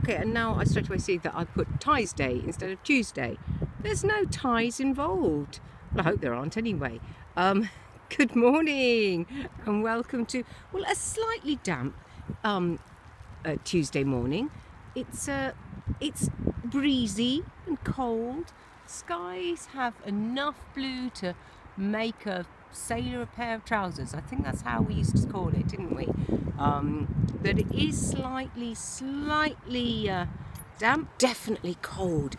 Okay, and now I straight away see that I put Ties Day instead of Tuesday. There's no ties involved. Well, I hope there aren't anyway. Good morning and welcome to, well, a slightly damp Tuesday morning. It's breezy and cold. Skies have enough blue to make a sailor a pair of trousers. I think that's how we used to call it, didn't we? But it is slightly damp, definitely cold.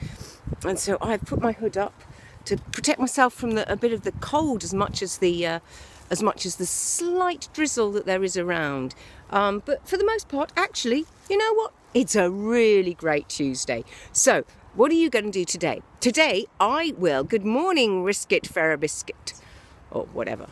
And so I've put my hood up to protect myself from a bit of the cold as much as the slight drizzle that there is around. But for the most part, actually, you know what? It's a really great Tuesday. So what are you going to do today? Today I will, good morning, Risket Ferrabiscuit, or whatever.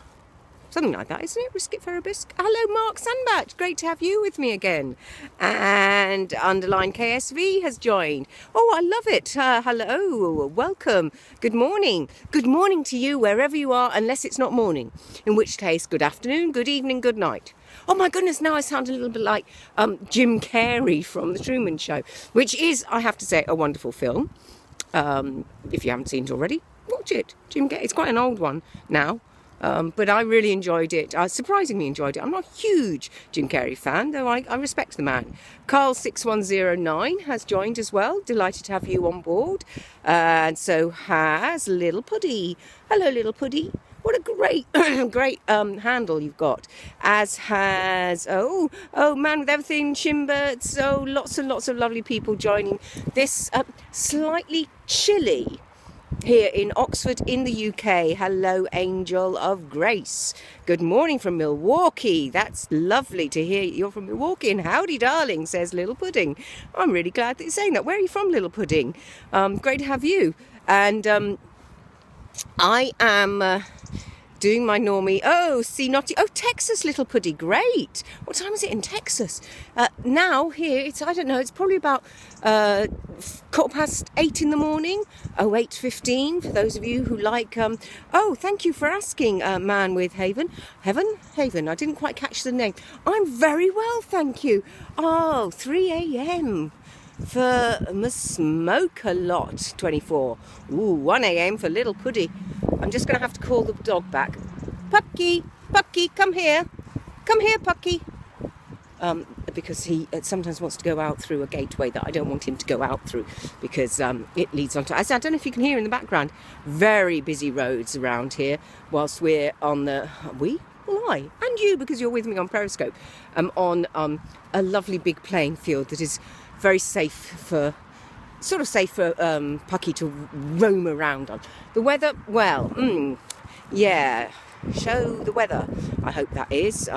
Something like that, isn't it? Risket Ferrabiscuit. Hello, Mark Sandbach. Great to have you with me again. And underline KSV has joined. Oh, I love it. Hello, welcome. Good morning. Good morning to you wherever you are, unless it's not morning. In which case, good afternoon, good evening, good night. Oh my goodness, now I sound a little bit like Jim Carrey from The Truman Show, which is, I have to say, a wonderful film. If you haven't seen it already, watch it. Jim Carrey. It's quite an old one now. But I really enjoyed it. I surprisingly enjoyed it. I'm not a huge Jim Carrey fan, though I respect the man. Carl6109 has joined as well. Delighted to have you on board. And so has Little Puddy. Hello, Little Puddy. What a great, great handle you've got. As has, oh, Man with Everything, Shimbirds. Oh, lots and lots of lovely people joining this slightly chilly here in Oxford in the UK. Hello, Angel of Grace. Good morning from Milwaukee. That's lovely to hear you're from Milwaukee. And howdy, darling, says Little Pudding. I'm really glad that you're saying that. Where are you from, Little Pudding? Great to have you. And I am doing my normie. Oh, see, naughty. Oh, Texas, Little Puddy. Great. What time is it in Texas? Now here, it's, I don't know, it's probably about 8:15 in the morning. 8:15 for those of you who like. Oh, thank you for asking, Man with Haven. Haven. I didn't quite catch the name. I'm very well, thank you. Oh, 3 a.m. for Smoke a Lot 24. Ooh, 1 a.m. for Little Puddy. I'm just going to have to call the dog back. Pucky, come here. Come here, Pucky. Because he sometimes wants to go out through a gateway that I don't want him to go out through, because it leads on to, I don't know if you can hear in the background, very busy roads around here whilst we're on the, I, and you, because you're with me on Periscope, on a lovely big playing field that is very safe for Pucky to roam around on. The weather, well, yeah, show the weather, I hope that is.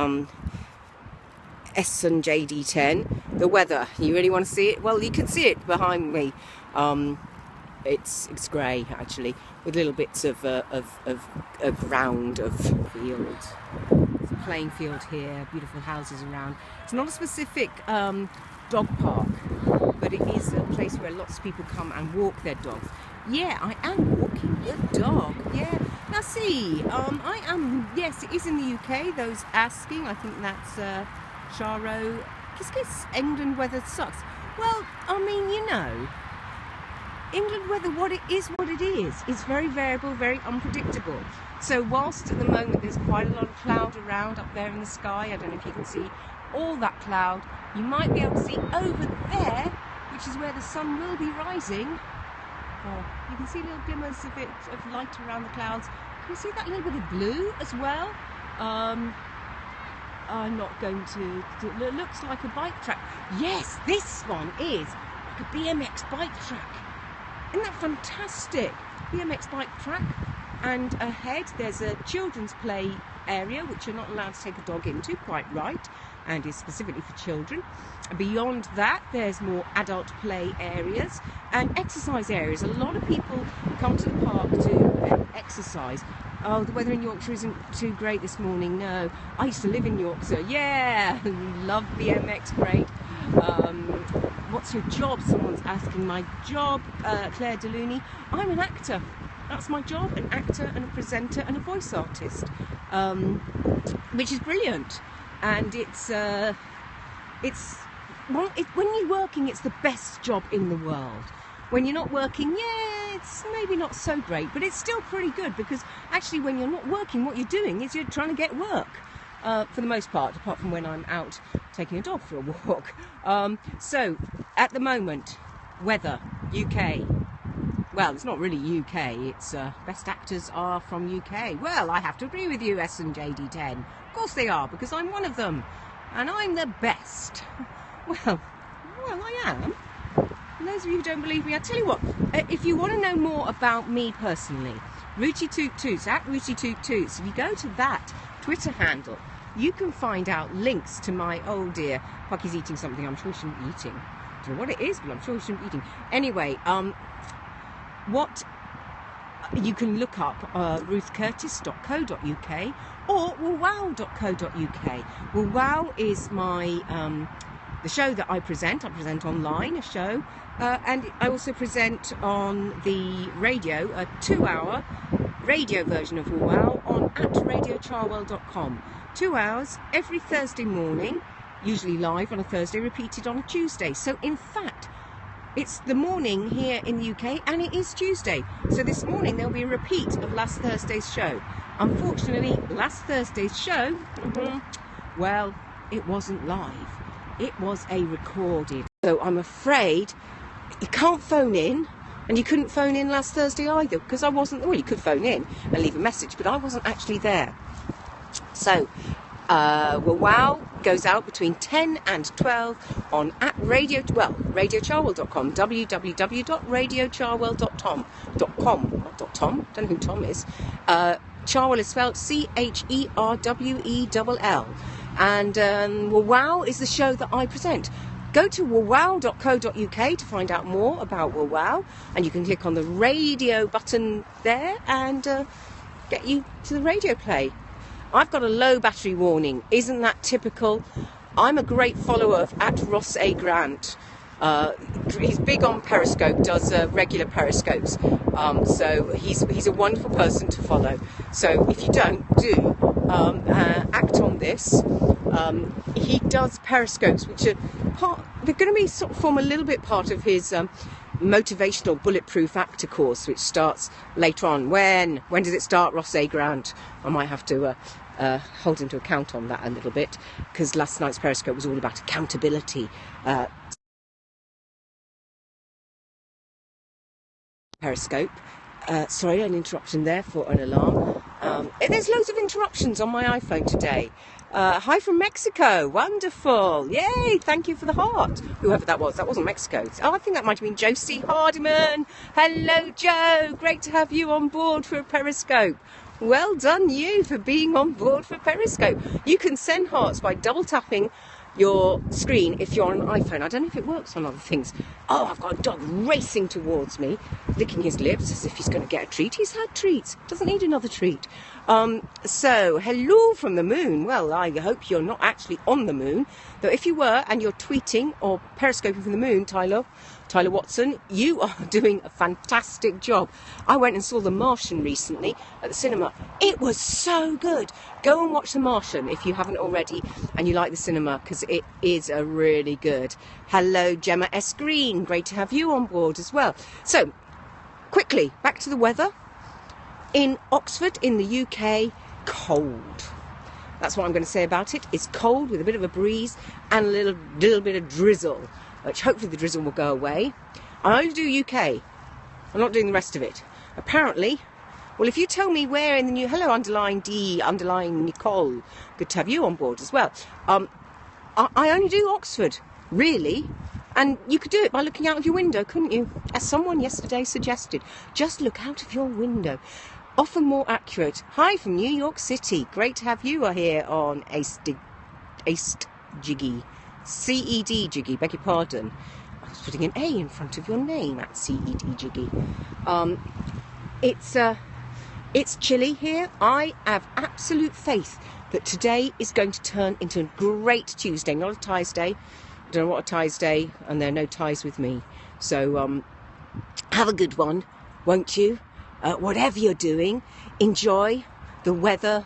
S and JD10, the weather, you really want to see it? Well, you can see it behind me. It's grey, actually, with little bits of ground of fields. It's a playing field here, beautiful houses around. It's not a specific dog park, but it is a place where lots of people come and walk their dogs. Yeah, I am walking the dog. Yeah. Now see, I am, yes, it is in the UK, those asking. I think that's Charo. Qu'est-ce England weather sucks? Well, I mean, you know, England weather, what it is. It's very variable, very unpredictable. So whilst at the moment there's quite a lot of cloud around up there in the sky, I don't know if you can see all that cloud, you might be able to see over there, which is where the sun will be rising. Oh, you can see little glimmers of light around the clouds. Can you see that little bit of blue as well? I'm not going to, it looks like a bike track. Yes, this one is like a BMX bike track. Isn't that fantastic? BMX bike track. And ahead there's a children's play area, which you're not allowed to take a dog into, quite right, and is specifically for children. And beyond that, there's more adult play areas and exercise areas. A lot of people come to the park to exercise. Oh, the weather in Yorkshire isn't too great this morning, no. I used to live in Yorkshire, yeah, love BMX, great. What's your job? Someone's asking. My job, Claire Delooney, I'm an actor. That's my job, an actor and a presenter and a voice artist, which is brilliant. And it's when you're working, it's the best job in the world. When you're not working, yeah, it's maybe not so great, but it's still pretty good, because actually when you're not working, what you're doing is you're trying to get work, for the most part, apart from when I'm out taking a dog for a walk. So, at the moment, weather, UK. Well, it's not really UK, it's best actors are from UK. Well, I have to agree with you, S and JD10. Of course they are, because I'm one of them, and I'm the best. Well, I am. And those of you who don't believe me, I tell you what, if you want to know more about me personally, Rooty Toot Toots, at Rooty Toot Toots, if you go to that Twitter handle, you can find out links to my, oh dear, Pucky's eating something I'm sure she shouldn't be eating. I don't know what it is, but I'm sure she shouldn't be eating. Anyway, what you can look up ruthcurtis.co.uk or wowwow.co.uk. Wow is my the show that I present. I present online a show, and I also present on the radio a 2-hour radio version of Wow on at radiocharwell.com. 2 hours every Thursday morning, usually live on a Thursday, repeated on a Tuesday. So in fact, it's the morning here in the UK, and it is Tuesday. So this morning there'll be a repeat of last Thursday's show. Unfortunately, last Thursday's show, well, it wasn't live. It was a recorded. So I'm afraid you can't phone in, and you couldn't phone in last Thursday either, because I wasn't, well, you could phone in and leave a message, but I wasn't actually there. So, Wow goes out between 10 and 12 on at radiocharwell.com, www.radiocharwell.com, not .com, don't know who Tom is. Charwell is spelled Cherwell, and Wow is the show that I present. Go to wowwow.co.uk to find out more about Wow, and you can click on the radio button there and get you to the radio play. I've got a low battery warning. Isn't that typical? I'm a great follower of at Ross A. Grant. He's big on Periscope, does regular Periscopes. So he's a wonderful person to follow. So if you don't, do act on this. He does Periscopes, which are they're going to be sort of form a little bit part of his motivational bulletproof actor course, which starts later on. When does it start, Ross A. Grant? I might have to hold him to account on that a little bit, because last night's Periscope was all about accountability. Periscope. Sorry, an interruption there for an alarm. There's loads of interruptions on my iPhone today. Hi from Mexico. Wonderful. Yay, thank you for the heart. Whoever that was. That wasn't Mexico. Oh, I think that might have been Josie Hardiman. Hello, Joe. Great to have you on board for a Periscope. Well done you for being on board for Periscope. You can send hearts by double tapping your screen if you're on an iPhone. I don't know if it works on other things. Oh, I've got a dog racing towards me, licking his lips as if he's going to get a treat. He's had treats. Doesn't need another treat. So, hello from the moon. Well, I hope you're not actually on the moon. Though if you were and you're tweeting or periscoping from the moon, Tyler Watson, you are doing a fantastic job. I went and saw The Martian recently at the cinema. It was so good. Go and watch The Martian if you haven't already and you like the cinema, because it is a really good. Hello, Gemma S. Green. Great to have you on board as well. So, quickly, back to the weather. In Oxford, in the UK, cold. That's what I'm going to say about it. It's cold with a bit of a breeze and a little bit of drizzle, which hopefully the drizzle will go away. I only do UK. I'm not doing the rest of it. Apparently, well, if you tell me where in the new... Hello, underlying D, underlying Nicole. Good to have you on board as well. I only do Oxford, really. And you could do it by looking out of your window, couldn't you? As someone yesterday suggested, just look out of your window. Often more accurate. Hi from New York City. Great to have you here on Aced Jiggy. CED Jiggy, beg your pardon. I was putting an A in front of your name at CED Jiggy. It's chilly here. I have absolute faith that today is going to turn into a great Tuesday, not a ties day. I don't know what a ties day, and there are no ties with me. So have a good one, won't you? Whatever you're doing, enjoy the weather.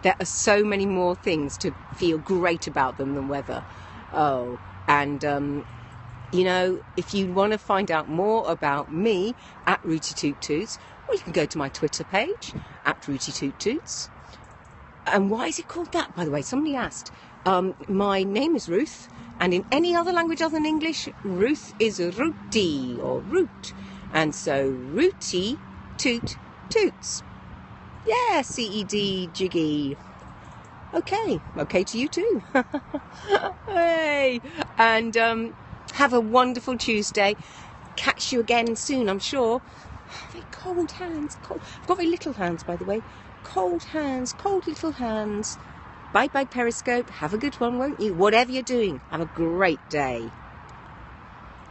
There are so many more things to feel great about them than weather. Oh, and you know, if you want to find out more about me at Rooty Toot Toots, well, you can go to my Twitter page at Rooty Toot Toots. And why is it called that, by the way? Somebody asked. My name is Ruth, and in any other language other than English, Ruth is Rooty or Root. And so Rooty Toot Toots. Yeah, CED Jiggy. Okay to you too. Hey, and have a wonderful Tuesday. Catch you again soon, I'm sure. Very cold hands. Cold. I've got very little hands, by the way. Cold hands, cold little hands. Bye bye, Periscope. Have a good one, won't you? Whatever you're doing, have a great day.